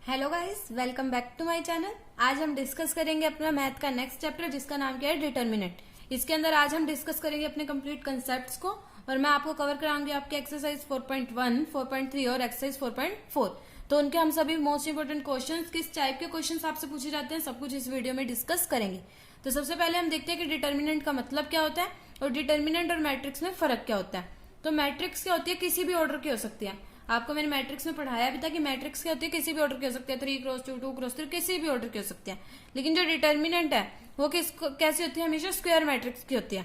Hello guys, welcome back to my channel. आज हम discuss करेंगे अपना मैथ का नेक्स्ट चैप्टर जिसका नाम क्या है डिटर्मिनेंट। इसके अंदर आज हम डिस्कस करेंगे अपने कंप्लीट कंसेप्ट्स को और मैं आपको कवर कराऊंगी आपके एक्सरसाइज 4.1, 4.3 और एक्सरसाइज 4.4। तो उनके हम सभी मोस्ट इंपोर्टेंट क्वेश्चंस, किस टाइप के क्वेश्चंस आपसे पूछे जाते हैं, सब कुछ इस वीडियो में डिस्कस करेंगे। तो सबसे पहले हम देखते हैं कि डिटर्मिनेंट का मतलब क्या होता है और डिटर्मिनेंट और मैट्रिक्स में फर्क क्या होता है। तो मैट्रिक्स क्या होती है, किसी भी ऑर्डर की हो सकती है। आपको मैंने मैट्रिक्स में पढ़ाया भी था कि मैट्रिक्स क्या होती है, किसी भी ऑर्डर की हो सकती है, 3x2, 2x3, किसी भी ऑर्डर की हो सकती है। लेकिन जो डिटर्मिनेंट है वो कैसी होती है, हमेशा स्क्वायर मैट्रिक्स की होती है।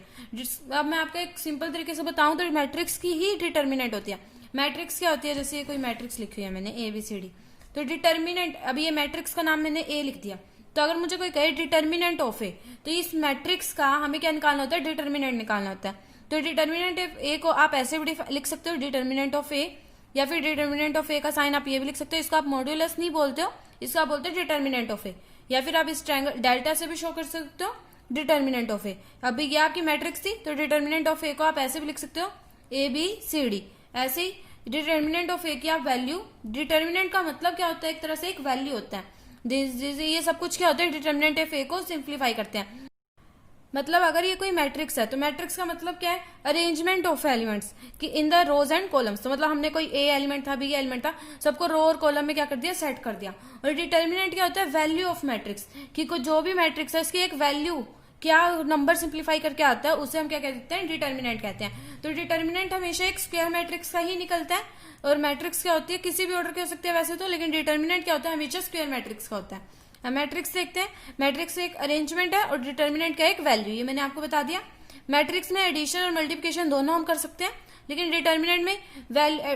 अब मैं आपको एक सिंपल तरीके से बताऊं तो मैट्रिक्स की ही डिटर्मिनेंट होती है। मैट्रिक्स क्या होती है, जैसे कोई मैट्रिक्स लिखी है मैंने ABCD, तो डिटर्मिनेंट, अभी ये मैट्रिक्स का नाम मैंने A लिख दिया, तो अगर मुझे कोई कहे डिटर्मिनेंट ऑफ ए, तो इस मैट्रिक्स का हमें क्या निकालना होता है, डिटर्मिनेंट निकालना होता है। तो डिटर्मिनेंट ऑफ ए को आप ऐसे भी लिख सकते हो, डिटर्मिनेंट ऑफ ए, या फिर डिटर्मिनेंट ऑफ ए का साइन आप ये भी लिख सकते हो। इसको आप मॉड्यूलस नहीं बोलते हो, इसको आप बोलते हो डिटर्मिनेंट ऑफ ए, या फिर आप इस ट्रायंगल डेल्टा से भी शो कर सकते हो डिटर्मिनेंट ऑफ ए। अभी ये आपकी मैट्रिक्स थी, तो डिटर्मिनेंट ऑफ ए को आप ऐसे भी लिख सकते हो ABCD। ऐसे ही डिटर्मिनेंट ऑफ ए की आप वैल्यू, डिटर्मिनेंट का मतलब क्या होता है, एक तरह से एक वैल्यू होता है। ये सब कुछ क्या होता है, डिटर्मिनेंट ऑफ ए को सिंप्लीफाई करते हैं। मतलब अगर ये कोई मैट्रिक्स है तो मैट्रिक्स का मतलब क्या है, अरेंजमेंट ऑफ एलिमेंट्स कि in the rows and columns. तो मतलब हमने कोई ए एलिमेंट था, बी एलिमेंट था, सबको रो और कॉलम में क्या कर दिया, सेट कर दिया। और डिटर्मिनेंट क्या होता है, वैल्यू ऑफ मैट्रिक्स, कि कोई जो भी मैट्रिक्स है इसकी एक वैल्यू, क्या नंबर सिंप्लीफाई करके आता है, उसे हम क्या कहते हैं, डिटर्मिनेंट कहते हैं। तो डिटर्मिनेंट हमेशा एक स्क्वायर मैट्रिक्स का ही निकलता है। और मैट्रिक्स क्या होती है, किसी भी ऑर्डर की हो सकती है वैसे तो, लेकिन डिटर्मिनेंट क्या होता है, हमेशा स्क्वायर मैट्रिक्स का होता है। मैट्रिक्स देखते हैं, मैट्रिक्स एक अरेंजमेंट है और डिटर्मिनेंट का एक वैल्यू, ये मैंने आपको बता दिया। मैट्रिक्स में एडिशन और मल्टीप्लिकेशन दोनों हम कर सकते हैं, लेकिन डिटर्मिनेंट में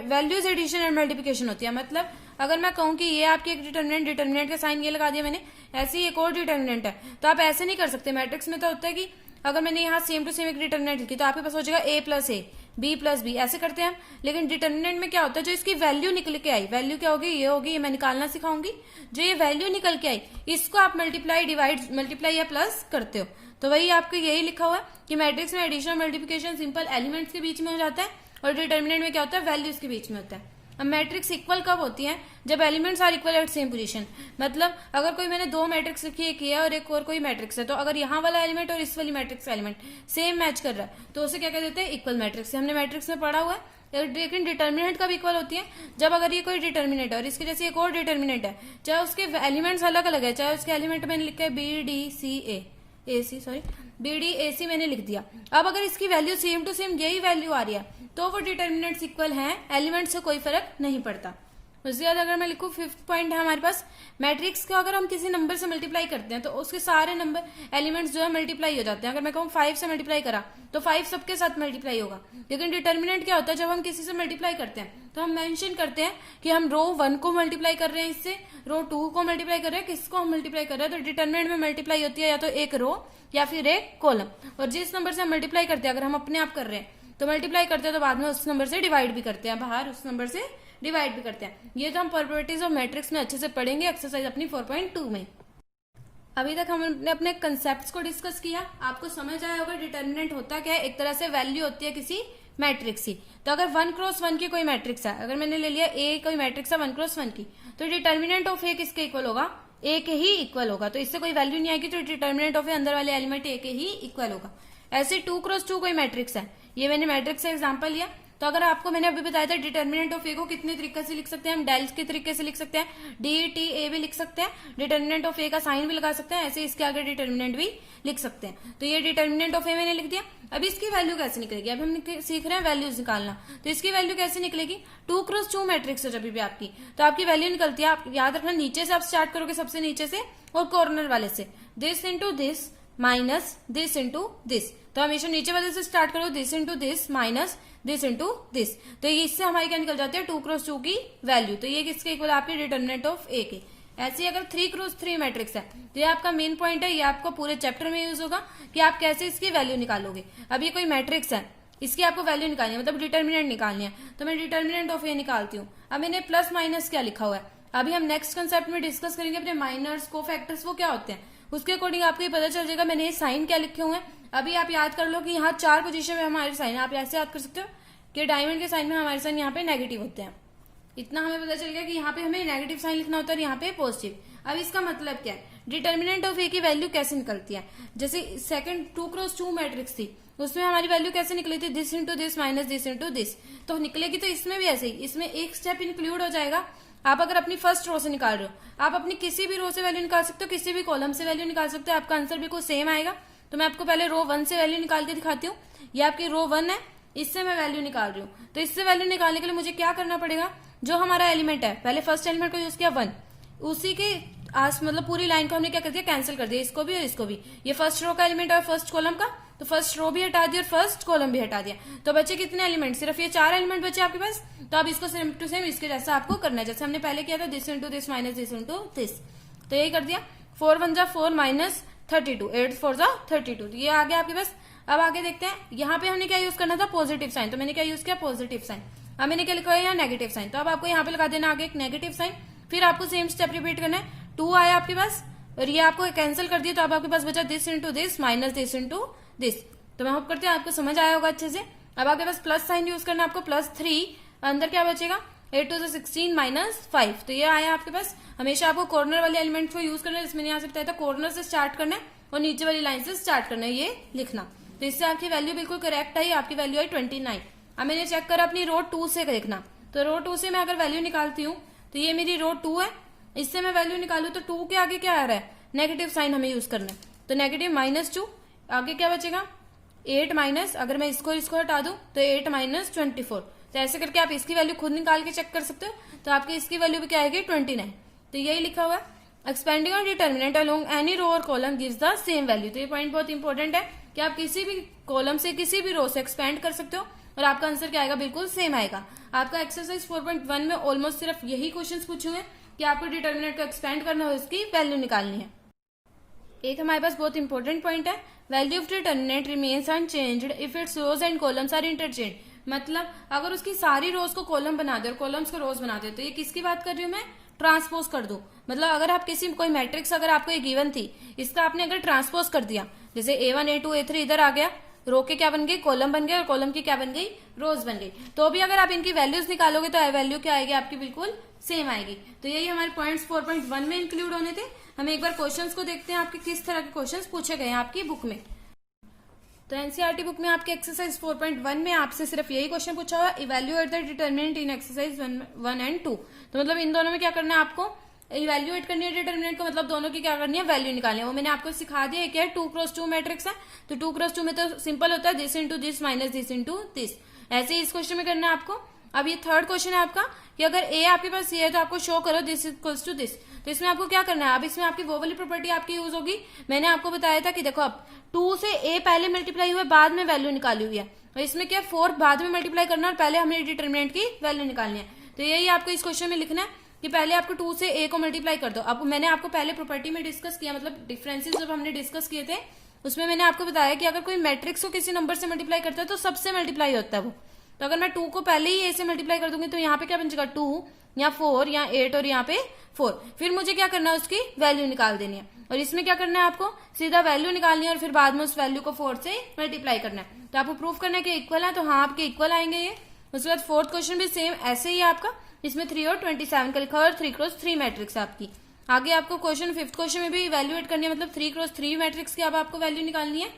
वैल्यूज एडिशन एंड मल्टीप्लिकेशन होती है। मतलब अगर मैं कहूं कि ये आपकी एक डिटर्मिनेंट का साइन ये लगा दिया मैंने, ऐसे ही एक और डिटर्मिनेंट है, तो आप ऐसे नहीं कर सकते। मैट्रिक्स में तो होता है कि अगर मैंने यहाँ सेम टू सेम एक डिटर्मिनेंट लिखी तो आपके पास हो जाएगा A+A, B+B, ऐसे करते हैं हम। लेकिन डिटर्मिनेंट में क्या होता है, जो इसकी वैल्यू निकल के आई, वैल्यू क्या होगी, ये मैं निकालना सिखाऊंगी। जो ये वैल्यू निकल के आई, इसको आप मल्टीप्लाई या प्लस करते हो। तो वही आपको यही लिखा हुआ है कि मैट्रिक्स में एडिशन मल्टीप्लिकेशन सिंपल एलिमेंट्स के बीच में हो जाता है और डिटर्मिनेंट में क्या होता है, वैल्यूज के बीच में होता है। अब मैट्रिक्स इक्वल कब होती है, जब elements are equal at same position. मतलब अगर कोई मैंने दो मैट्रिक्स लिखी, एक ये और एक और कोई मैट्रिक्स है, तो अगर यहाँ वाला एलिमेंट और इस वाली मैट्रिक्स का एलिमेंट सेम मैच कर रहा है तो उसे क्या कह देते हैं, इक्वल मैट्रिक्स। हमने मैट्रिक्स में पढ़ा हुआ है। लेकिन डिटर्मिनेंट कब इक्वल होती है, जब अगर ये कोई डिटर्मिनेंट है और इसके जैसे एक और डिटर्मिनेंट है, चाहे उसके एलिमेंट्स अलग अलग है, चाहे उसके एलिमेंट मैंने लिखा है BDAC मैंने लिख दिया। अब अगर इसकी वैल्यू सेम टू सेम यही वैल्यू आ रही है तो वो डिटर्मिनेंट्स इक्वल हैं, एलिमेंट से कोई फर्क नहीं पड़ता। उसके बाद अगर मैं लिखूं, 5th पॉइंट है हमारे पास, मैट्रिक्स को अगर हम किसी नंबर से मल्टीप्लाई करते हैं तो उसके सारे नंबर एलिमेंट्स जो है मल्टीप्लाई हो जाते हैं। अगर मैं कहूँ 5 से मल्टीप्लाई करा तो 5 सबके साथ मल्टीप्लाई होगा। लेकिन डिटर्मिनेंट क्या होता है, जब हम किसी से मल्टीप्लाई करते हैं तो हम मेंशन करते हैं कि हम रो 1 को मल्टीप्लाई कर रहे हैं, इससे रो 2 को मल्टीप्लाई कर रहे हैं, किसको हम मल्टीप्लाई कर रहे हैं। तो डिटर्मिनेंट में मल्टीप्लाई होती है या तो एक रो या फिर एक कॉलम। और जिस नंबर से हम मल्टीप्लाई करते हैं, अगर हम अपने आप कर रहे हैं तो मल्टीप्लाई करते हैं तो बाद में उस नंबर से डिवाइड भी करते हैं, बाहर उस नंबर से डिवाइड भी करते हैं। ये तो हम प्रॉपर्टीज ऑफ मैट्रिक्स में अच्छे से पढ़ेंगे एक्सरसाइज अपनी 4.2 में। अभी तक हमने अपने कंसेप्ट्स को डिस्कस किया, आपको समझ आया होगा डिटर्मिनेंट होता क्या है। एक तरह से वैल्यू होती है किसी मैट्रिक्स की। तो अगर 1x1 की कोई मैट्रिक्स है, अगर मैंने ले लिया A कोई मैट्रिक्स है 1x1 की, तो डिटर्मिनेंट ऑफ A किसके इक्वल होगा, A के ही इक्वल होगा। तो इससे कोई वैल्यू नहीं आएगी, तो डिटर्मिनेंट ऑफ A अंदर वाले एलिमेंट A के ही इक्वल होगा। ऐसे 2x2 कोई मैट्रिक्स है, ये मैंने मैट्रिक्स से एग्जाम्पल लिया। तो अगर आपको मैंने अभी बताया था डिटर्मिनेंट ऑफ ए को कितने तरीके से लिख सकते हैं, हम डेल्स के तरीके से लिख सकते हैं, DTA भी लिख सकते हैं, डिटर्मिनेंट ऑफ ए का साइन भी लगा सकते हैं, ऐसे इसके आगे डिटर्मिनेंट भी लिख सकते हैं। तो ये डिटर्मिनेंट ऑफ ए मैंने लिख दिया। अब इसकी वैल्यू कैसे निकलेगी, अब हम सीख रहे हैं वैल्यूज निकालना। तो इसकी वैल्यू कैसे निकलेगी, 2x2 मैट्रिक्स है जब भी आपकी, तो आपकी वैल्यू निकलती है, आप याद रखना नीचे से आप स्टार्ट करोगे, सबसे नीचे से और कॉर्नर वाले से, this into this minus this into this. तो हमेशा नीचे वाले से स्टार्ट करो, this into this minus this into this. तो ये इससे हमारी क्या निकल जाती है, 2x2 की वैल्यू। तो ये किसके इक्वल, आपके डिटर्मिनेंट ऑफ ए के। ऐसे ही अगर 3x3 मैट्रिक्स है तो ये आपका मेन पॉइंट है, ये आपको पूरे चैप्टर में यूज होगा कि आप कैसे इसकी वैल्यू निकालोगे। अब ये कोई मैट्रिक्स है, इसकी आपको वैल्यू निकालनी है, मतलब डिटर्मिनेंट निकालनी है। तो मैं डिटर्मिनेंट ऑफ ए निकालती हूँ। अब इन्हें प्लस माइनस क्या लिखा हुआ है, अभी हम नेक्स्ट कंसेप्ट में डिस्कस करेंगे अपने माइनर्स को फैक्टर्स, वो क्या होते हैं, उसके अकॉर्डिंग आपको ये पता चल जाएगा। मैंने ये साइन क्या लिखे हुए हैं, अभी आप याद कर लो कि यहाँ 4 पोजीशन में हमारे साइन, आप ऐसे याद कर सकते हो कि डायमंड के साइन में हमारे साइन यहाँ पे नेगेटिव होते हैं। इतना हमें पता चल गया कि यहाँ पे हमें नेगेटिव साइन लिखना होता है और यहाँ पे पॉजिटिव। अब इसका मतलब क्या है, डिटर्मिनेंट ऑफ ए की वैल्यू कैसे निकलती है। जैसे सेकंड 2x2 मैट्रिक्स थी, उसमें हमारी वैल्यू कैसे निकली थी, this into this minus this into this, तो निकलेगी। तो इसमें भी ऐसे ही, इसमें एक स्टेप इंक्लूड हो जाएगा। आप अगर अपनी फर्स्ट रो से निकाल रहे हो, आप अपनी किसी भी रो से वैल्यू निकाल सकते हो, किसी भी कॉलम से वैल्यू निकाल सकते हो, आपका आंसर बिल्कुल सेम आएगा। तो मैं आपको पहले रो 1 से वैल्यू निकाल के दिखाती हूँ। ये आपकी रो 1 है, इससे मैं वैल्यू निकाल रही हूँ। तो इससे वैल्यू निकालने के लिए मुझे क्या करना पड़ेगा, जो हमारा एलिमेंट है, पहले फर्स्ट एलिमेंट को यूज किया 1, उसी के मतलब पूरी लाइन को हमने क्या कर दिया, कैंसिल कर दिया, इसको भी और इसको भी। ये फर्स्ट रो का एलिमेंट है फर्स्ट कॉलम का, तो फर्स्ट रो भी हटा दिया और फर्स्ट कॉलम भी हटा दिया। तो बचे कितने एलिमेंट, सिर्फ ये 4 एलिमेंट बचे आपके पास। तो अब इसको सेम टू सेम इसके जैसा आपको करना है, जैसे हमने पहले किया था, this into this minus this into this. तो यही कर दिया, 4 1 जा 4 माइनस 32, 8 4 जा 32। तो ये आ गया आपके पास। अब आगे देखते हैं, यहाँ पे हमने क्या यूज करना था, पॉजिटिव साइन। तो मैंने क्या यूज किया, पॉजिटिव साइन। अब मैंने क्या लिखा है यहाँ, नेगेटिव साइन। तो अब आपको यहाँ पे लगा देना आगे एक नेगेटिव साइन। फिर आपको सेम स्टेप रिपीट करना है। 2 आया आपके पास और ये आपको कैंसिल कर दिया, तो अब आपके पास बचा this into this minus this into this. तो मैं होप करती हूँ आपको समझ आया होगा अच्छे से। अब आपके पास प्लस साइन यूज करना है आपको, +3, अंदर क्या बचेगा, 8 2 16 माइनस 5। तो ये आया आपके पास। हमेशा आपको कॉर्नर वाले एलिमेंट को यूज करना है, जिसमें नहीं आ सकता है, तो कॉर्नर से स्टार्ट करना है और नीचे वाली लाइन से स्टार्ट करना है, ये लिखना। तो इससे आपकी वैल्यू बिल्कुल करेक्ट आई, आपकी वैल्यू आई 29। अब मैंने चेक करा अपनी रो 2 से देखना, तो रो 2 से मैं अगर वैल्यू निकालती हूँ, तो ये मेरी रो 2 है, इससे मैं वैल्यू निकालू तो 2 के आगे क्या आ रहा है, नेगेटिव साइन हमें यूज करना है। तो नेगेटिव -2, आगे क्या बचेगा, 8 माइनस, अगर मैं इसको हटा दूं तो 8 माइनस 24। तो ऐसे करके आप इसकी वैल्यू खुद निकाल के चेक कर सकते हो। तो आपकी इसकी वैल्यू भी क्या आएगी, 29। तो यही लिखा हुआ है, expanding on determinant along any row और column gives the same value. तो ये पॉइंट बहुत इंपॉर्टेंट है कि आप किसी भी कॉलम से किसी भी रो से एक्सपेंड कर सकते हो और आपका आंसर क्या आएगा, बिल्कुल सेम आएगा। आपका एक्सरसाइज 4.1 में ऑलमोस्ट सिर्फ यही क्वेश्चन पूछे हुए कि आपको डिटर्मिनेंट को एक्सपेंड करना हो, उसकी वैल्यू निकालनी है। एक हमारे पास बहुत इंपॉर्टेंट पॉइंट है, value of determinant remains unchanged if its rows and columns are interchange. मतलब अगर उसकी सारी रोज को कॉलम बना दे और कॉलम्स को रोज बना दे, तो ये किसकी बात कर रही हूं मैं, ट्रांसपोज कर दूं। मतलब अगर आप किसी कोई मैट्रिक्स अगर आपको ये गिवन थी, इसका आपने अगर ट्रांसपोज कर दिया, जैसे A1 A2 A3 इधर आ गया, रो के क्या बन गई, कॉलम बन गए, और कॉलम की क्या बन गई, रोज बन गई। तो भी अगर आप इनकी वैल्यूज निकालोगे तो वैल्यू क्या आएगी, आपकी बिल्कुल सेम आएगी। तो यही हमारे पॉइंट्स 4.1 में इंक्लूड होने थे। हम एक बार क्वेश्चंस को देखते हैं, आपके किस तरह के क्वेश्चंस पूछे गए हैं आपकी बुक में। तो एनसीईआरटी बुक में आपके एक्सरसाइज 4.1 में आपसे सिर्फ यही क्वेश्चन पूछा हुआ, evaluate the determinant in exercise 1 and 2। तो मतलब इन दोनों में क्या करना है, आपको इवैल्यूएट करनी है डिटर्मिनेंट को, मतलब दोनों की क्या करनी है, वैल्यू निकालनी है। वो मैंने आपको सिखा दिया। क्या है, 2x2 मैट्रिक्स है, तो 2x2 में तो सिंपल होता है, this into this minus this into this. ऐसे ही इस क्वेश्चन में करना है आपको। अब ये थर्ड क्वेश्चन है आपका कि अगर ए आपके पास ये है तो आपको शो करो दिस इक्वल्स टू दिस। तो इसमें आपको क्या करना है, अब इसमें आपकी वो वाली प्रॉपर्टी आपकी यूज होगी। मैंने आपको बताया था कि देखो, अब 2 से ए पहले मल्टीप्लाई हुआ, बाद में वैल्यू निकाली हुई है, और इसमें क्या 4 बाद में मल्टीप्लाई करना और पहले हमने डिटर्मिनेंट की वैल्यू निकालनी है। तो यही आपको इस क्वेश्चन में लिखना है कि पहले आपको 2 से ए को मल्टीप्लाई कर दो। अब मैंने आपको पहले प्रॉपर्टी में डिस्कस किया, मतलब डिफरेंसेस जब हमने डिस्कस किए थे, उसमें मैंने आपको बताया कि अगर कोई मैट्रिक्स को किसी नंबर से मल्टीप्लाई करता है तो सबसे मल्टीप्लाई होता है वो। तो अगर मैं 2 को पहले ही ए से मल्टीप्लाई कर दूंगी तो यहाँ पे क्या बन जाएगा, 2, यहाँ 4, यहाँ 8 और यहाँ पे 4। फिर मुझे क्या करना है, उसकी वैल्यू निकाल देनी है। और इसमें क्या करना है, आपको सीधा वैल्यू निकालनी है और फिर बाद में उस वैल्यू को 4 से मल्टीप्लाई करना है। तो आपको प्रूफ करना है कि इक्वल है, तो हाँ आपके इक्वल आएंगे ये। उसके बाद फोर्थ क्वेश्चन भी सेम ऐसे ही है आपका, इसमें 3 और 27 का लिखा और 3x3 मैट्रिक्स है आपकी। आगे आपको क्वेश्चन फिफ्थ क्वेश्चन में भी इवैल्यूएट करनी है, मतलब 3x3 मैट्रिक्स की अब आपको वैल्यू निकालनी है।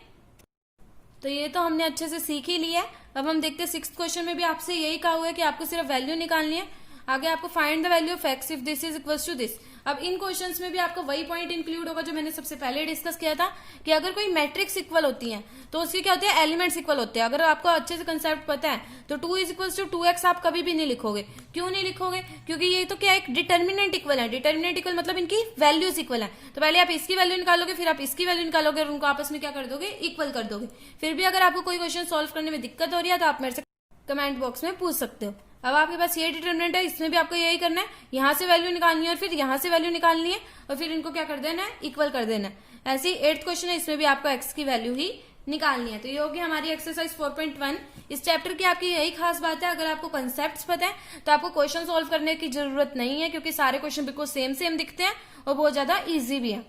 तो ये तो हमने अच्छे से सीख ही लिया है। अब हम देखते हैं सिक्स्थ क्वेश्चन में भी आपसे यही कहा हुआ है कि आपको सिर्फ वैल्यू निकालनी है। आगे आपको find the value of x if this is equals to this. अब इन क्वेश्चंस में भी आपको वही पॉइंट इंक्लूड होगा जो मैंने सबसे पहले डिस्कस किया था कि अगर कोई मैट्रिक्स इक्वल होती है तो उसके क्या होते हैं, एलिमेंट्स इक्वल होते हैं। अगर आपको अच्छे से कंसेप्ट पता है तो 2 इज इक्वल्स टू 2x आप कभी भी नहीं लिखोगे। क्यों नहीं लिखोगे, क्योंकि ये तो क्या एक डिटर्मिनेंट इक्वल है। डिटर्मिनेंट इक्वल मतलब इनकी वैल्यूज इक्वल है। तो पहले आप इसकी वैल्यू निकालोगे, फिर आप इसकी वैल्यू निकालोगे और उनको आपस में क्या कर दोगे, इक्वल कर दोगे। फिर भी अगर आपको कोई क्वेश्चन सॉल्व करने में दिक्कत हो रही है तो आप मेरे से कमेंट बॉक्स में पूछ सकते हो। अब आपके पास ये डिटर्मिनेंट है, इसमें भी आपको यही करना है, यहाँ से वैल्यू निकालनी है और फिर यहाँ से वैल्यू निकालनी है और फिर इनको क्या कर देना है, इक्वल कर देना है। ऐसे ही 8th क्वेश्चन है, इसमें भी आपको एक्स की वैल्यू ही निकालनी है। तो ये होगी हमारी एक्सरसाइज 4.1। इस चैप्टर की आपकी यही खास बात है, अगर आपको कंसेप्ट पता है तो आपको क्वेश्चन सॉल्व करने की जरूरत नहीं है, क्योंकि सारे क्वेश्चन बिल्कुल सेम दिखते हैं और बहुत ज्यादा ईजी भी है।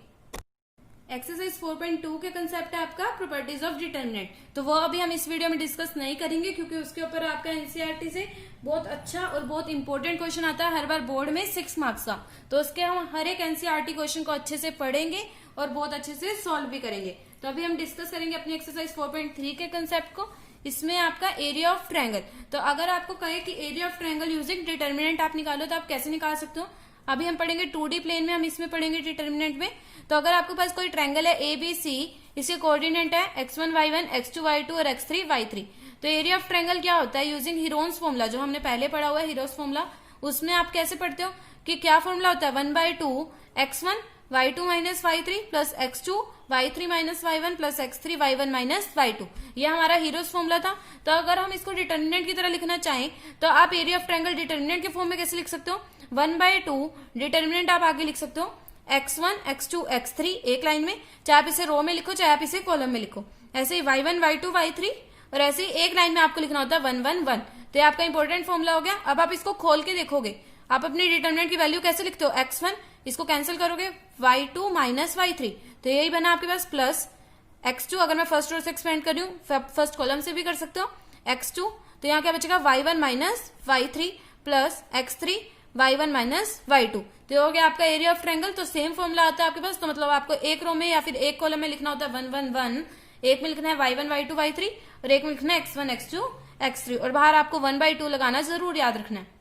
एक्सरसाइज 4.2 के कंसेप्ट है आपका प्रॉपर्टीज ऑफ डिटर्मिनेंट। तो वो अभी हम इस वीडियो में डिस्कस नहीं करेंगे क्योंकि उसके ऊपर आपका एनसीईआरटी से बहुत अच्छा और बहुत इंपॉर्टेंट क्वेश्चन आता है हर बार बोर्ड में 6 मार्क्स का। तो उसके हम हर एक एनसीईआरटी क्वेश्चन को अच्छे से पढ़ेंगे और बहुत अच्छे से सॉल्व भी करेंगे। तो अभी हम डिस्कस करेंगे अपनी एक्सरसाइज 4.3 के कंसेप्ट को। इसमें आपका एरिया ऑफ ट्रायंगल। तो अगर आपको कहे कि area of triangle using determinant आप निकालो तो आप कैसे निकाल सकते हो। अभी हम पढ़ेंगे 2D प्लेन में, हम इसमें पढ़ेंगे डिटर्मिनेंट में। तो अगर आपके पास कोई ट्रायंगल है ABC, इसके कोऑर्डिनेट है x1 y1 x2 y2 और x3 y3। तो एरिया ऑफ ट्रायंगल क्या होता है यूजिंग हीरोन्स फॉर्मूला, जो हमने पहले पढ़ा हुआ है हीरोस फॉर्मूला। उसमें आप कैसे पढ़ते हो कि क्या फॉर्मूला होता है 1/2 x1 y2 minus y3 plus x2 y3 minus y1 plus x3 y1 minus y2। यह हमारा हीरोस फॉर्मूला था। तो अगर हम इसको डिटर्मिनेंट की तरह लिखना चाहें तो आप एरिया ऑफ ट्रायंगल डिटर्मिनेंट के फॉर्म में कैसे लिख सकते हो 1/2 डिटर्मिनेंट आप आगे लिख सकते हो x1 x2 x3 एक लाइन में, चाहे आप इसे रो में लिखो चाहे आप इसे कॉलम में लिखो। ऐसे ही y1 y2 y3 और ऐसे ही एक लाइन में आपको लिखना होता है 1 1 1। तो ये आपका इंपॉर्टेंट फॉर्मूला हो गया। अब आप इसको खोल के देखोगे आप अपनी डिटर्मिनेंट की वैल्यू कैसे लिखते हो x1 इसको कैंसिल करोगे y2 माइनस y3 तो यही बना आपके पास प्लस x2। अगर मैं फर्स्ट रो से एक्सपेंड कर रही हूँ फर्स्ट कॉलम से भी कर सकते हो x2। तो यहाँ क्या बचेगा y1 minus y3 plus x3 y1 minus y2। तो हो गया आपका एरिया ऑफ ट्रायंगल। तो सेम फॉर्मूला आता है आपके पास। तो मतलब आपको एक रो में या फिर एक कॉलम में लिखना होता है 1 1 1, एक में लिखना है y1 y2 y3 और एक में लिखना है x1 x2 x3 और बाहर आपको 1/2 लगाना जरूर याद रखना है।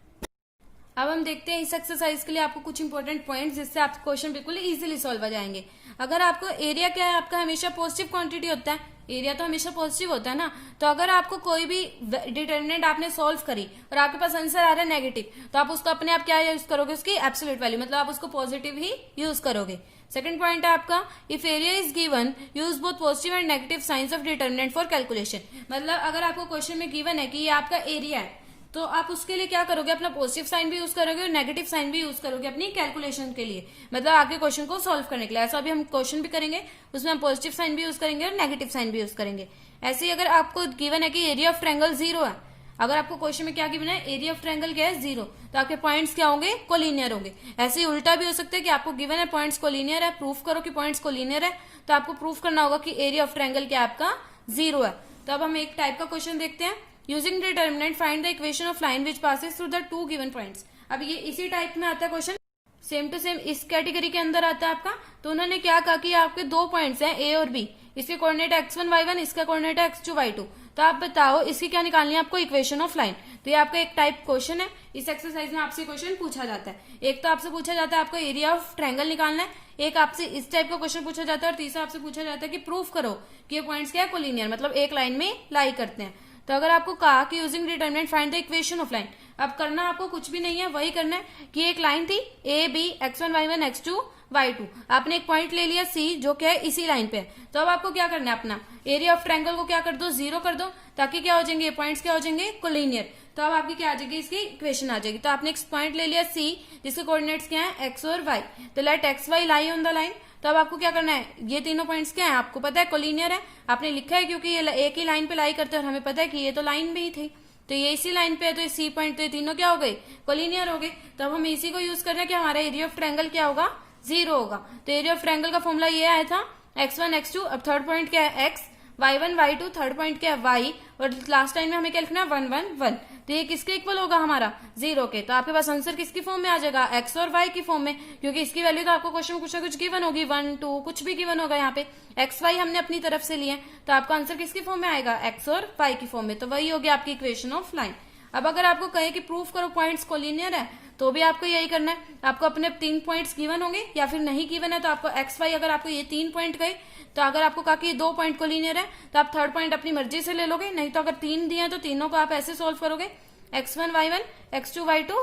अब हम देखते हैं इस एक्सरसाइज के लिए आपको कुछ इंपॉर्टेंट पॉइंट्स जिससे आपके क्वेश्चन बिल्कुल इजीली सॉल्व हो जाएंगे। अगर आपको एरिया क्या है आपका हमेशा पॉजिटिव क्वांटिटी होता है, एरिया तो हमेशा पॉजिटिव होता है ना। तो अगर आपको कोई भी डिटर्मिनेंट आपने सॉल्व करी और आपके पास आंसर आ रहा है नेगेटिव तो आप उसको अपने आप क्या यूज करोगे उसकी एब्सोल्यूट वैल्यू, मतलब आप उसको पॉजिटिव ही यूज करोगे। सेकंड पॉइंट है आपका if area is given use both positive and negative science of determinant for calculation. मतलब अगर आपको क्वेश्चन में गिवन है कि ये आपका एरिया है तो आप उसके लिए क्या करोगे अपना पॉजिटिव साइन भी यूज करोगे और नेगेटिव साइन भी यूज करोगे अपनी कैलकुलेशन के लिए, मतलब आगे क्वेश्चन को सॉल्व करने के लिए। ऐसा अभी हम क्वेश्चन भी करेंगे उसमें हम पॉजिटिव साइन भी यूज करेंगे और नेगेटिव साइन भी यूज करेंगे। ऐसे ही अगर आपको गिवन है कि एरिया ऑफ ट्रायंगल 0 है, अगर आपको क्वेश्चन में क्या गिवन है एरिया ऑफ ट्रायंगल क्या है 0, तो आपके पॉइंट्स क्या होंगे कोलिनियर होंगे। ऐसे ही उल्टा भी हो सकता है कि आपको गिवन है पॉइंट्स कोलिनियर है, प्रूफ करो कि पॉइंट्स कोलिनियर है, तो आपको प्रूफ करना होगा कि एरिया ऑफ ट्रायंगल क्या आपका 0 है। तो अब हम एक टाइप का क्वेश्चन देखते हैं using determinant find the equation of line which passes through the 2 given points. अब ये इसी टाइप में आता है क्वेश्चन, सेम टू सेम इस कैटेगरी के अंदर आता है आपका। तो उन्होंने क्या कहा कि आपके 2 पॉइंट्स हैं A और B, इसके कोऑर्डिनेट x1 y1 इसका कोऑर्डिनेट है x2 y2। तो आप बताओ इसकी क्या निकालनी है आपको इक्वेशन ऑफ लाइन। तो ये आपका एक टाइप क्वेश्चन है। इस एक्सरसाइज में आपसे क्वेश्चन पूछा जाता है। एक तो आपसे पूछा जाता है आपको एरिया ऑफ ट्रायंगल निकालना है, एक आपसे इस टाइप का क्वेश्चन पूछा जाता है और तीसरा आपसे पूछा जाता है कि प्रूफ करो कि ये पॉइंट्स क्या है कोलिनियर, मतलब एक लाइन में लाई करते हैं। तो अगर आपको कहा कि using determinant find the equation of line, अब करना आपको कुछ भी नहीं है, वही करना है कि एक लाइन थी A B x1 y1 x2 y2, आपने एक पॉइंट ले लिया C जो क्या है इसी लाइन पे है। तो अब आपको क्या करना है अपना एरिया ऑफ ट्रायंगल को क्या कर दो 0 कर दो ताकि क्या हो जाएंगे पॉइंट्स क्या हो जाएंगे कोलिनियर। तो अब आपकी क्या आ जाएगी इसकी इक्वेशन आ जाएगी। तो आपने एक पॉइंट ले लिया C जिसके कोऑर्डिनेट्स क्या है x और y, तो let x y lie on the line. तो अब आपको क्या करना है ये तीनों पॉइंट्स क्या है आपको पता है कोलिनियर है, आपने लिखा है क्योंकि ये एक ही लाइन पे लाई करते हैं और हमें पता है कि ये तो लाइन में ही थी तो ये इसी लाइन पे है, तो ये C पॉइंट तो ये तीनों क्या हो गए कोलिनियर हो गए। तो अब हम इसी को यूज कर रहे हैं कि हमारा एरिया ऑफ ट्रायंगल क्या होगा 0 होगा। तो एरिया ऑफ ट्रायंगल का फॉर्मूला ये आया था x1 x2, अब थर्ड पॉइंट क्या है x, y1 y2, third point क्या है y और लास्ट टाइम में हमें क्या लिखना है 1 1 1। तो ये किसके इक्वल होगा हमारा 0 के। तो आपके पास आंसर किसकी फॉर्म में आ जाएगा x और y की फॉर्म में, क्योंकि इसकी वैल्यू तो आपको क्वेश्चन में कुछ ना कुछ गिवन होगी 1 2 कुछ भी गिवन होगा। यहाँ पे x y हमने अपनी तरफ से लिए तो आपका आंसर किसकी फॉर्म में आएगा x और y की फॉर्म में। तो वही होगी आपकी इक्वेशन ऑफ लाइन। अब अगर आपको कहे कि प्रूफ करो पॉइंट्स कोलिनियर है तो भी आपको यही करना है, आपको अपने 3 पॉइंट्स गिवन होंगे या फिर नहीं गिवन है तो आपको एक्स वाई, अगर आपको ये 3 पॉइंट गए तो अगर आपको कहा कि ये 2 पॉइंट कोलिनियर है तो आप थर्ड पॉइंट अपनी मर्जी से ले लोगे, नहीं तो अगर 3 दिए तो तीनों को आप ऐसे सोल्व करोगे x1 y1 x2 y2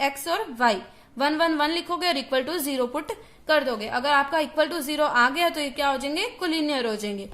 x और y 1 1 1 लिखोगे और इक्वल टू 0 पुट कर दोगे। अगर आपका इक्वल टू 0 आ गया तो ये क्या हो जाएंगे कोलिनियर हो जाएंगे।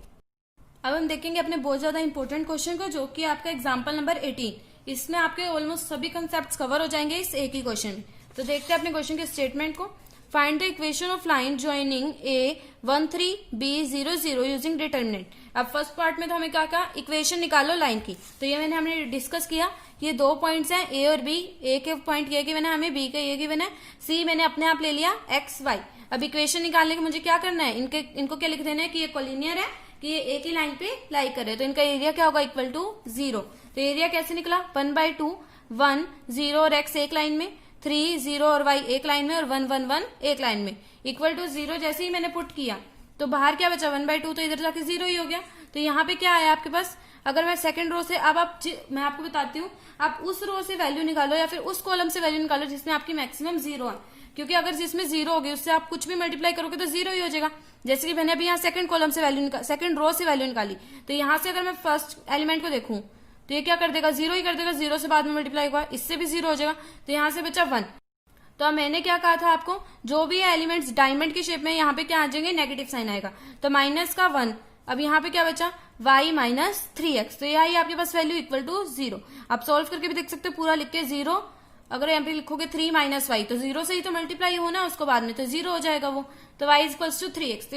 अब हम देखेंगे अपने बहुत ज्यादा इंपॉर्टेंट क्वेश्चन को जो कि आपका एग्जाम्पल नंबर 18, इसमें आपके ऑलमोस्ट सभी कंसेप्ट कवर हो जाएंगे इस एक ही क्वेश्चन में। तो देखते हैं अपने क्वेश्चन के स्टेटमेंट को। Find the equation of line joining A 1 3 b 0 0 using determinant. अब फर्स्ट पार्ट में तो हमें क्या कहा इक्वेशन निकालो लाइन की, तो ये हमने डिस्कस किया ये 2 पॉइंट्स हैं ए और बी, ए के पॉइंट ये गिवन है हमें, बी का ये गिवन है, सी मैंने अपने आप ले लिया एक्स वाई। अब इक्वेशन निकालने के मुझे क्या करना है, इनको क्या लिख देना है कि ये कोलिनियर है, कि ये एक ही लाइन पे लाई कर रहे हैं, तो इनका एरिया क्या होगा इक्वल टू 0। तो एरिया कैसे निकला 1/2, 1 0 और x एक लाइन में, 3 0 और y एक लाइन में, और 1 1 1 एक लाइन में, इक्वल टू 0। जैसे ही मैंने पुट किया तो बाहर क्या बचा 1/2, तो इधर जाके 0 ही हो गया। तो यहाँ पे क्या आया आपके पास, अगर मैं सेकंड रो से, अब मैं आपको बताती हूँ, आप उस रो से वैल्यू निकालो या फिर उस कॉलम से वैल्यू निकालो जिसमें आपकी मैक्सिमम 0 है, क्योंकि अगर जिसमें 0 होगी उससे आप कुछ भी मल्टीप्लाई करोगे तो 0 ही हो जाएगा। जैसे कि मैंने अभी यहाँ सेकंड कॉलम से वैल्यू सेकंड रो से वैल्यू निकाली, तो यहाँ से अगर मैं फर्स्ट एलिमेंट को देखूं तो ये क्या कर देगा 0 ही कर देगा, 0 से बाद में मल्टीप्लाई हुआ इससे भी 0 हो जाएगा, तो यहाँ से बचा 1। तो अब मैंने क्या कहा था आपको, जो भी एलिमेंट्स डायमंड की शेप में यहाँ पे क्या आ जाएंगे नेगेटिव साइन आएगा, तो माइनस का 1। अब यहाँ पे क्या बचा y माइनस 3x, तो यही आपके पास वैल्यू इक्वल टू 0। आप सोल्व करके भी देख सकते हो, पूरा लिख के 0, अगर यहाँ पे लिखोगे 3 माइनस वाई तो 0 से ही तो मल्टीप्लाई होना उसको बाद में, तो 0 हो जाएगा वो, तो y इक्वल्स टू 3x।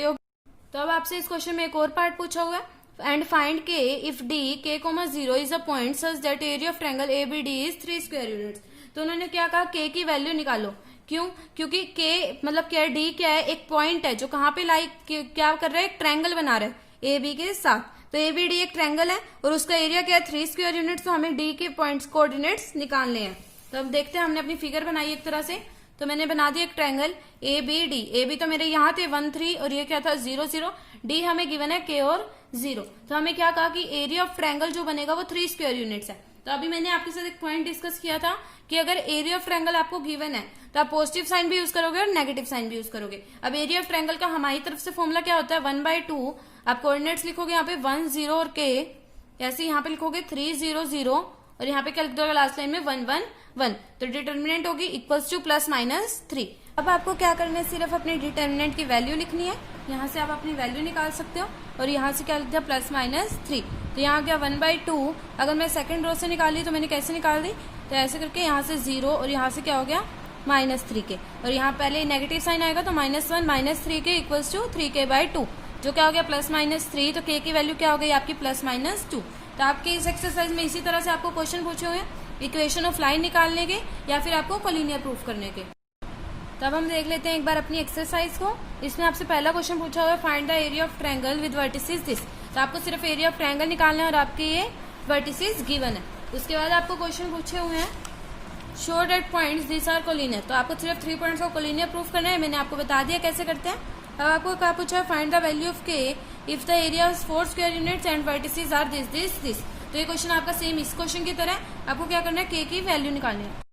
तो अब आपसे इस क्वेश्चन में एक और पार्ट पूछा हुआ है, and find k if d k, 0 is a point such that area of triangle ABD is 3 square units. तो उन्होंने क्या कहा k की वैल्यू निकालो, क्यों, क्योंकि k मतलब क्या है, d क्या है, एक पॉइंट है जो कहाँ पे क्या कर रहा है, एक ट्रायंगल बना रहा है AB के साथ। तो ABD एक ट्रायंगल है और उसका एरिया क्या है 3 स्क्वायर यूनिट्स, तो हमें d के पॉइंट्स कोऑर्डिनेट्स निकालने हैं। तो अब देखते हैं, हमने अपनी फिगर बनाई एक तरह से, तो मैंने बना दिया एक ट्रायंगल ABD। AB तो मेरे यहाँ थे 1 3 और ये क्या था 0 0, D हमें गिवन है k और 0। तो हमें क्या कहा कि एरिया ऑफ ट्रायंगल जो बनेगा वो 3 स्क्वायर यूनिट्स है। तो अभी मैंने आपके साथ एक पॉइंट डिस्कस किया था कि अगर एरिया ऑफ ट्रायंगल आपको गिवन है तो आप पॉजिटिव साइन भी यूज करोगे और नेगेटिव साइन भी यूज करोगे। अब एरिया ऑफ ट्रायंगल का हमारी तरफ से फॉर्मूला क्या होता है 1/2, आप कोऑर्डिनेट्स लिखोगे यहाँ पे 1 0 और k, ऐसे यहाँ पे लिखोगे 3 0 0 और यहाँ पे क्या लिख दोगे लास्ट लाइन में 1 1 1, तो डिटर्मिनेंट होगी इक्वल्स टू +-3। अब आपको क्या करना है, सिर्फ अपनी डिटर्मिनेंट की वैल्यू लिखनी है, यहाँ से आप अपनी वैल्यू निकाल सकते हो, और यहाँ से क्या लिख दिया +-3। तो यहाँ क्या 1/2, अगर मैं सेकंड रो से निकाली तो मैंने कैसे निकाल दी, तो ऐसे करके यहाँ से 0 और यहाँ से क्या हो गया -3k, और यहाँ पहले नेगेटिव साइन आएगा तो -1 -3k इक्वल्स टू 3k/2, जो क्या हो गया +-3, तो k की वैल्यू क्या हो गई आपकी +-2। तो आपके इस एक्सरसाइज में इसी तरह से आपको क्वेश्चन पूछे हुए हैं इक्वेशन ऑफ लाइन निकालने के या फिर आपको कोलिनियर प्रूफ करने के। तब हम देख लेते हैं एक बार अपनी एक्सरसाइज को। इसमें आपसे पहला क्वेश्चन पूछा हुआ है find the area of triangle with vertices this. तो आपको सिर्फ एरिया ऑफ ट्रायंगल निकालना है और आपके ये वर्टिसेस गिवन है। उसके बाद आपको क्वेश्चन पूछे हुए हैं show that points this are collinear. तो आपको सिर्फ 3 पॉइंट्स को कोलिनियर प्रूफ करना है, मैंने आपको बता दिया कैसे करते हैं। अब आपको क्या पूछा है find the value of k if the area is 4 square units and vertices are this this this. तो ये क्वेश्चन आपका सेम इस क्वेश्चन की तरह, आपको क्या करना है के की वैल्यू निकालनी है।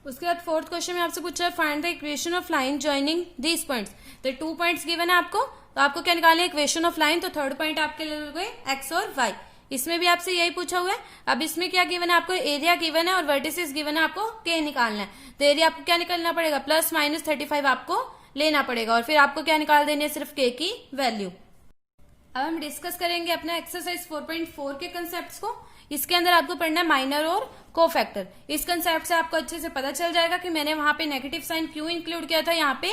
उसके बाद फोर्थ क्वेश्चन में आपसे पूछा है find the equation of line joining these points. तो 2 पॉइंट्स गिवन है आपको, तो आपको क्या निकालना है इक्वेशन ऑफ लाइन। तो थर्ड पॉइंट आपके ले लोगे एक्स और वाई। इसमें भी आपसे यही पूछा हुआ है। अब इसमें क्या गिवन है आपको, एरिया गिवन है और वर्टिसेस गिवन है, आपको के निकालना है। तो एरिया आपको क्या निकालना पड़ेगा +-35 आपको लेना पड़ेगा और फिर आपको क्या निकाल देनी है सिर्फ के की वैल्यू। अब हम डिस्कस करेंगे अपना एक्सरसाइज 4.4 के कंसेप्ट को। इसके अंदर आपको पढ़ना है माइनर और कोफैक्टर। इस कंसेप्ट से आपको अच्छे से पता चल जाएगा कि मैंने वहां पे नेगेटिव साइन क्यों इंक्लूड किया था यहाँ पे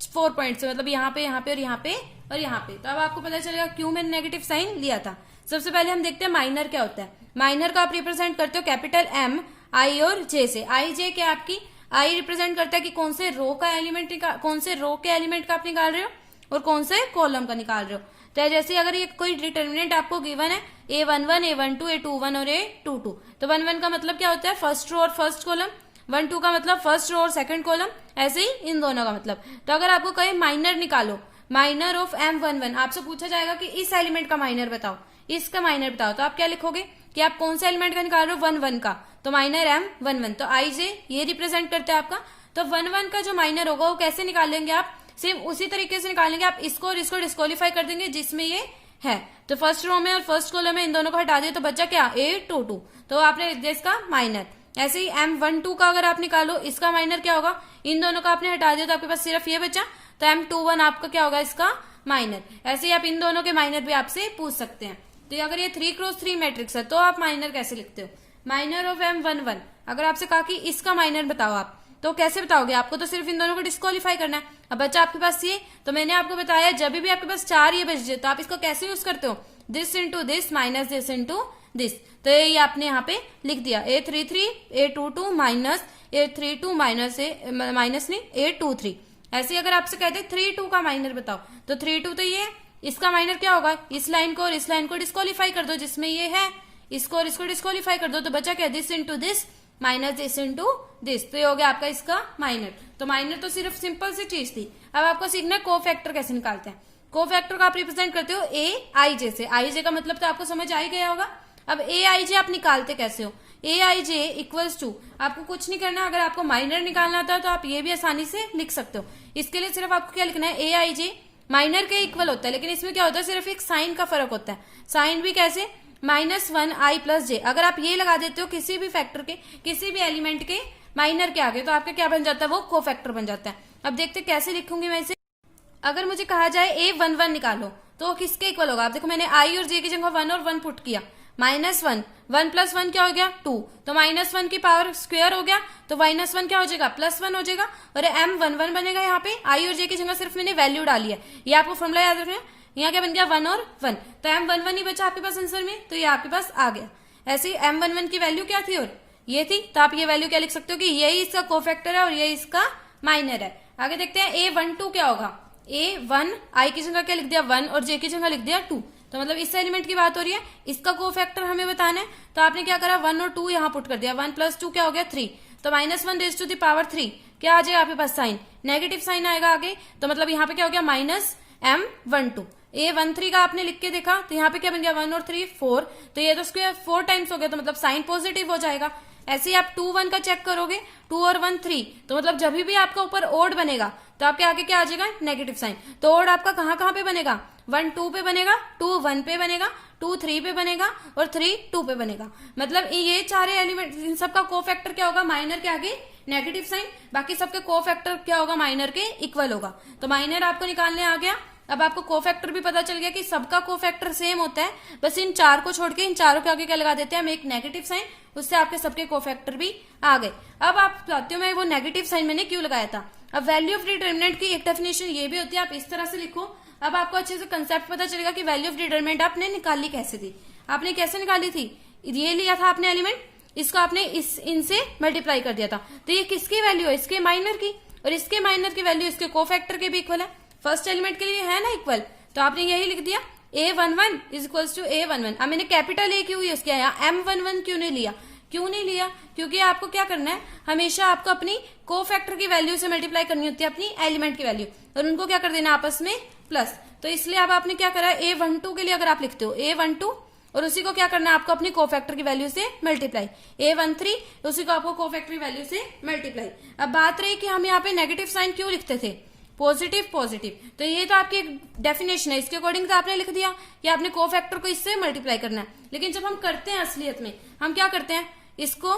4 पॉइंट से, मतलब यहाँ पे और यहाँ पे और यहाँ पे। तो अब आपको पता चलेगा क्यों मैंने नेगेटिव साइन लिया था। सबसे पहले हम देखते हैं माइनर क्या होता है। माइनर को आप रिप्रेजेंट करते हो कैपिटल M, I और J से। I J क्या आपकी, I रिप्रेजेंट करता है कि कौन से रो के एलिमेंट का आप निकाल रहे हो और कौन से कॉलम का निकाल रहे हो। तो जैसे अगर ये कोई डिटर्मिनेंट आपको गिवन है A11, A12, A21 और A22, तो 1 1 का मतलब क्या होता है फर्स्ट रो और फर्स्ट कॉलम, 1 2 का मतलब फर्स्ट रो और सेकंड कॉलम, ऐसे ही इन दोनों का मतलब। तो अगर आपको कहे माइनर निकालो, माइनर ऑफ M11, आपसे पूछा जाएगा कि इस एलिमेंट का माइनर बताओ, इसका माइनर बताओ, तो आप क्या लिखोगे कि आप कौन से एलिमेंट का निकाल रहे हो 1 1 का, तो माइनर M11। तो I J ये रिप्रेजेंट करता है आपका। तो 1 1 का जो माइनर होगा वो कैसे निकालेंगे आप, सेम उसी तरीके से निकालेंगे आप, इसको और इसको डिस्क्वालीफाई कर देंगे जिसमें ये है। तो फर्स्ट रो में और फर्स्ट कॉलम में इन दोनों को हटा दिया तो बचा क्या A22, तो आपने लिख दिया इसका माइनर। ऐसे ही M12 का अगर आप निकालो, इसका माइनर क्या होगा, इन दोनों का आपने हटा दिया तो आपके पास सिर्फ ये बचा, तो M21 आपका क्या होगा इसका माइनर। ऐसे ही आप इन दोनों के माइनर भी आपसे पूछ सकते हैं। तो अगर ये 3x3 मैट्रिक्स है तो आप माइनर कैसे लिखते हो, माइनर ऑफ M11। अगर आपसे कहा कि इसका माइनर बताओ आप, तो कैसे बताओगे, आपको तो सिर्फ इन दोनों को डिस्क्वालीफाई करना है। अब बच्चा आपके पास ये, तो मैंने आपको बताया जब भी आपके पास 4 ये बच जाए तो आप इसको कैसे यूज करते हो, this into this minus this into this. तो ये आपने यहाँ पे लिख दिया A33 A22 minus A32 minus नहीं A23। ऐसे अगर आपसे कहते 32 का माइनर बताओ तो 32 तो ये, इसका माइनर क्या होगा, इस लाइन को और इस लाइन को डिस्क्वालीफाई कर दो जिसमें ये है, इसको और इसको डिस्क्वालीफाई कर दो, तो बचा क्या, this into this minus this into this, तो ये हो गया आपका इसका माइनर। तो माइनर तो सिर्फ सिंपल सी चीज थी। अब आपको सीखना है कोफैक्टर कैसे निकालते हैं। कोफैक्टर को आप रिप्रेजेंट करते हो AIJ से। AIJ का मतलब तो आपको समझ आ ही गया होगा। अब AIJ आप निकालते कैसे हो, AIJ इक्वल्स टू, आपको कुछ नहीं करना, अगर आपको माइनर निकालना था तो आप ये भी आसानी से लिख सकते हो। इसके लिए सिर्फ आपको क्या लिखना है, AIJ माइनर के इक्वल होता है, लेकिन इसमें क्या होता है, सिर्फ एक साइन का फर्क होता है। साइन भी कैसे, -1i + j। अगर आप ये लगा देते हो किसी भी फैक्टर के, किसी भी एलिमेंट के माइनर के आगे, तो आपका क्या बन जाता है, वो कोफैक्टर बन जाता है। अब देखते कैसे लिखूंगी मैं इसे। अगर मुझे कहा जाए A11 निकालो तो किसके इक्वल होगा, आप देखो मैंने i और j की जगह 1 और 1 पुट किया, -1 1 + 1 क्या हो गया 2, तो -1 की पावर स्क्वायर हो गया, तो -1 क्या हो जाएगा +1 हो जाएगा, और M11 बनेगा। यहाँ पे i और j की जगह सिर्फ मैंने वैल्यू डाली है, ये आपको फॉर्मूला याद रखना है। यहाँ क्या बन गया 1 और 1, तो M11 ही बचा आपके पास आंसर में, तो ये आपके पास आ गया। ऐसे ही M11 की वैल्यू क्या थी, और ये थी, तो आप ये वैल्यू क्या लिख सकते हो कि यही इसका कोफैक्टर है और ये इसका माइनर है। आगे देखते हैं A12 क्या होगा, A1 i की जगह क्या लिख दिया 1 और j की जगह लिख दिया 2, तो मतलब इस एलिमेंट की बात हो रही है, इसका कोफैक्टर हमें बताना है। तो आपने क्या करा 1 और 2 यहाँ पुट कर दिया, 1 + 2 क्या हो गया 3, तो -1 क्या आ जाएगा आपके पास साइन, नेगेटिव साइन आएगा आगे, तो मतलब यहाँ पे क्या हो गया -M12। A13 का आपने लिख के देखा तो यहाँ पे क्या बन गया 1 और 3 4, तो ये तो स्क्वायर 4 टाइम्स हो गया, तो मतलब साइन पॉजिटिव हो जाएगा। ऐसे ही आप 2 1 का चेक करोगे, 2 और 1 3, तो मतलब जब भी आपका ऊपर ओड बनेगा तो आपके आगे क्या आ जाएगा नेगेटिव साइन। तो ओड आपका कहाँ कहाँ पे बनेगा, 1 2 पे बनेगा, 2 1 पे बनेगा, 2 3 पे बनेगा और 3 2 पे बनेगा। मतलब ये सारे एलिमेंट, इन सबका कोफैक्टर क्या होगा, माइनर के आगे नेगेटिव साइन, बाकी सबके कोफैक्टर क्या होगा, माइनर के इक्वल होगा। तो माइनर आपको निकालने आ गया। अब आपको कोफैक्टर भी पता चल गया कि सबका कोफैक्टर सेम होता है, बस इन चार को छोड़ के इन चारों के आगे क्या लगा देते हैं हम, एक नेगेटिव साइन, उससे आपके सबके कोफैक्टर भी आ गए। अब आप चाहते हो मैं वो नेगेटिव साइन मैंने क्यों लगाया था। अब वैल्यू ऑफ डिटरमिनेंट की एक डेफिनेशन ये भी होती है, आप इस तरह से लिखो, अब आपको अच्छे से कंसेप्ट पता चलेगा कि वैल्यू ऑफ डिटरमिनेंट आपने निकाली कैसे थी। आपने कैसे निकाली थी, ये लिया था आपने एलिमेंट, इसको आपने इनसे मल्टीप्लाई कर दिया था, तो ये किसकी वैल्यू है, इसके माइनर की, और इसके माइनर की वैल्यू इसके कोफैक्टर के भी इक्वल है। फर्स्ट एलिमेंट के लिए है ना इक्वल, तो आपने यही लिख दिया A11 = A11। अब मैंने कैपिटल A क्यों यूज किया, यहाँ M11 क्यों नहीं लिया, क्योंकि आपको क्या करना है, हमेशा आपको अपनी कोफैक्टर की वैल्यू से मल्टीप्लाई करनी होती है अपनी एलिमेंट की वैल्यू, और उनको क्या कर देना आपस में प्लस। तो इसलिए अब आपने क्या करा, A12 के लिए अगर आप लिखते हो A12, और उसी को क्या करना है आपको अपनी कोफैक्टर की वैल्यू से मल्टीप्लाई, A13 उसी को आपको कोफैक्टर की वैल्यू से मल्टीप्लाई। अब बात रही कि हम यहाँ पे नेगेटिव साइन क्यों लिखते थे, पॉजिटिव, तो ये तो आपकी एक डेफिनेशन है, इसके अकॉर्डिंग तो आपने लिख दिया कि आपने कोफैक्टर को इससे मल्टीप्लाई करना है। लेकिन जब हम करते हैं असलियत में हम क्या करते हैं, इसको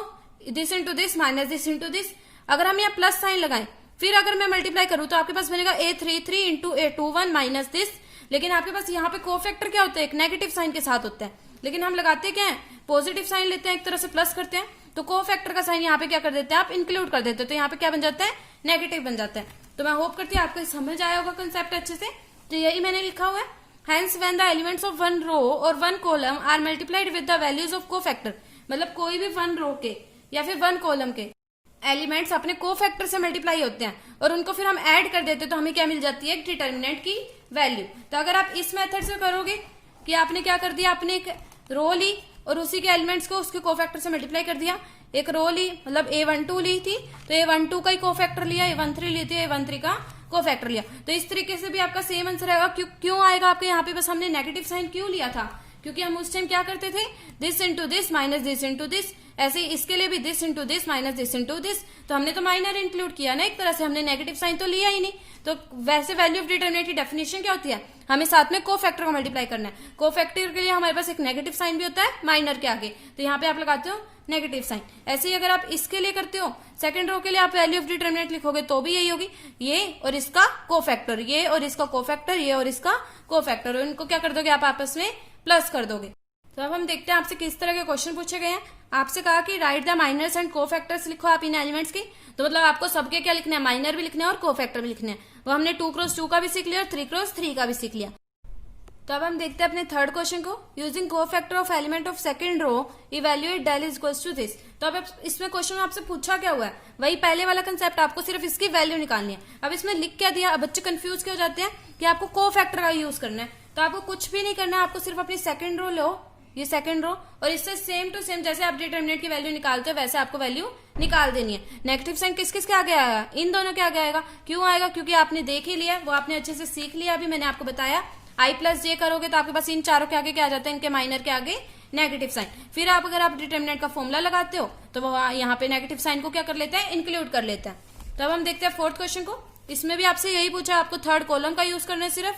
this into this minus this into this, अगर हम यहाँ प्लस साइन लगाएं फिर अगर मैं मल्टीप्लाई करूं तो आपके पास बनेगा A33 × A21 माइनस दिस, लेकिन आपके पास यहाँ पे कोफैक्टर क्या होता है, एक नेगेटिव साइन के साथ होता है, लेकिन हम लगाते क्या है, पॉजिटिव साइन लेते हैं, एक तरह से प्लस करते हैं, तो कोफैक्टर का साइन यहाँ पे क्या कर देते हैं आप, इंक्लूड कर देते हैं, तो यहाँ पे क्या बन जाता है, नेगेटिव बन जाता है। तो मैं होप करती हूँ आपको समझ आया होगा कंसेप्ट अच्छे से, तो यही मैंने लिखा हुआ है। Hence when the elements of one row or one column are multiplied with the values of cofactor, मतलब कोई भी वन रो के या फिर वन कॉलम के एलिमेंट्स अपने कोफैक्टर से मल्टीप्लाई होते हैं और उनको फिर हम ऐड कर देते हैं, तो हमें क्या मिल जाती है, डिटरमिनेंट की वैल्यू। तो अगर आप इस मेथड से करोगे कि आपने क्या कर दिया, आपने एक रो ली और उसी के एलिमेंट्स को उसके कोफैक्टर से मल्टीप्लाई कर दिया, एक रो ली मतलब A12 ली थी तो A12 का ही कोफैक्टर लिया, A13 ली थी A13 का कोफैक्टर लिया, तो इस तरीके से भी आपका सेम आंसर आएगा। क्यों आएगा आपके यहाँ पे, बस हमने नेगेटिव साइन क्यों लिया था, क्योंकि हम उस टाइम क्या करते थे, this into this minus this into this, ऐसे इसके लिए भी this into this minus this into this, तो हमने तो माइनर इंक्लूड किया ना एक तरह से, हमने नेगेटिव साइन तो लिया ही नहीं। तो वैसे वैल्यू ऑफ डिटरमिनेंट की डेफिनेशन क्या होती है, हमें साथ में कोफैक्टर को मल्टीप्लाई करना है, कोफैक्टर के लिए हमारे पास एक नेगेटिव साइन भी होता है माइनर के आगे, तो यहाँ पे आप लगाते हो नेगेटिव साइन। ऐसे ही अगर आप इसके लिए करते हो, सेकंड रो के लिए आप वैल्यू ऑफ डिटरमिनेंट लिखोगे तो भी यही होगी, ये और इसका कोफैक्टर, ये और इसका कोफैक्टर, ये और इसका कोफैक्टर, और इनको क्या कर दोगे आप आपस में प्लस कर दोगे। तो अब हम देखते हैं आपसे किस तरह के क्वेश्चन पूछे गए हैं। आपसे कहा कि write the minors and cofactors लिखो आप इन एलिमेंट्स की, तो मतलब आपको सबके क्या लिखना है, माइनर भी लिखना है और कोफैक्टर भी लिखना है। वो हमने 2 × 2 का भी सीख लिया और 3 × 3 का भी सीख लिया। तो अब हम देखते हैं अपने थर्ड क्वेश्चन को। Using cofactor of element of second row evaluate del is equals to this. तो अब इसमें क्वेश्चन में आपसे पूछा क्या हुआ है, वही पहले वाला कंसेप्ट, आपको सिर्फ इसकी वैल्यू निकालनी है। अब इसमें लिख क्या दिया, अब बच्चे कंफ्यूज क्यों हो जाते हैं कि आपको कोफैक्टर का यूज करना है। तो आपको कुछ भी नहीं करना है, आपको सिर्फ अपनी सेकंड रो लो, ये सेकंड रो, और इससे सेम टू सेम जैसे आप डिटरमिनेंट की वैल्यू निकालते हो वैसे आपको वैल्यू निकाल देनी है। नेगेटिव साइन किस किस के आगे आएगा, इन दोनों के आगे आएगा। क्यों आएगा, क्योंकि आपने देख ही लिया, वो आपने अच्छे से सीख लिया। अभी मैंने आपको बताया i प्लस जे करोगे तो आपके पास इन चारों के आगे क्या आ जाता है, इनके माइनर के आगे नेगेटिव साइन। फिर आप अगर आप डिटरमिनेंट का फॉर्मूला लगाते हो तो वो यहाँ पे नेगेटिव साइन को क्या कर लेते हैं, इंक्लूड कर लेते हैं। तो अब हम देखते हैं फोर्थ क्वेश्चन को। इसमें भी आपसे यही पूछा, आपको थर्ड कॉलम का यूज करना है सिर्फ।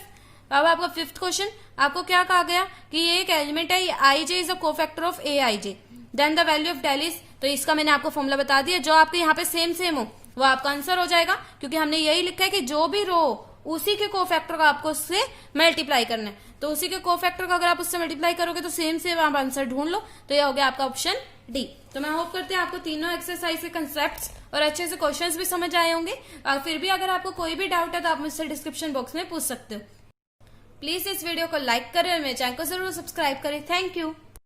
अब आपका फिफ्थ क्वेश्चन, आपको क्या कहा गया कि ये एक एलिमेंट है, I J is a cofactor of A I J, then the value of del is. तो इसका मैंने आपको फॉर्मूला बता दिया, जो आपके यहाँ पे सेम सेम हो वो आपका आंसर हो जाएगा, क्योंकि हमने यही लिखा है कि जो भी रो उसी के कोफैक्टर का आपको उससे मल्टीप्लाई करना है। तो उसी के कोफैक्टर का अगर आप उससे मल्टीप्लाई करोगे तो सेम सेम आप आंसर ढूंढ लो। तो ये हो गया आपका ऑप्शन डी। तो मैं होप करते हैं आपको तीनों एक्सरसाइज के कंसेप्ट्स और अच्छे से क्वेश्चंस भी समझ आए होंगे। और फिर भी अगर आपको कोई भी डाउट है तो आप मुझसे डिस्क्रिप्शन बॉक्स में पूछ सकते हो। प्लीज इस वीडियो को लाइक करें और मेरे चैनल को जरूर सब्सक्राइब करें। Thank you.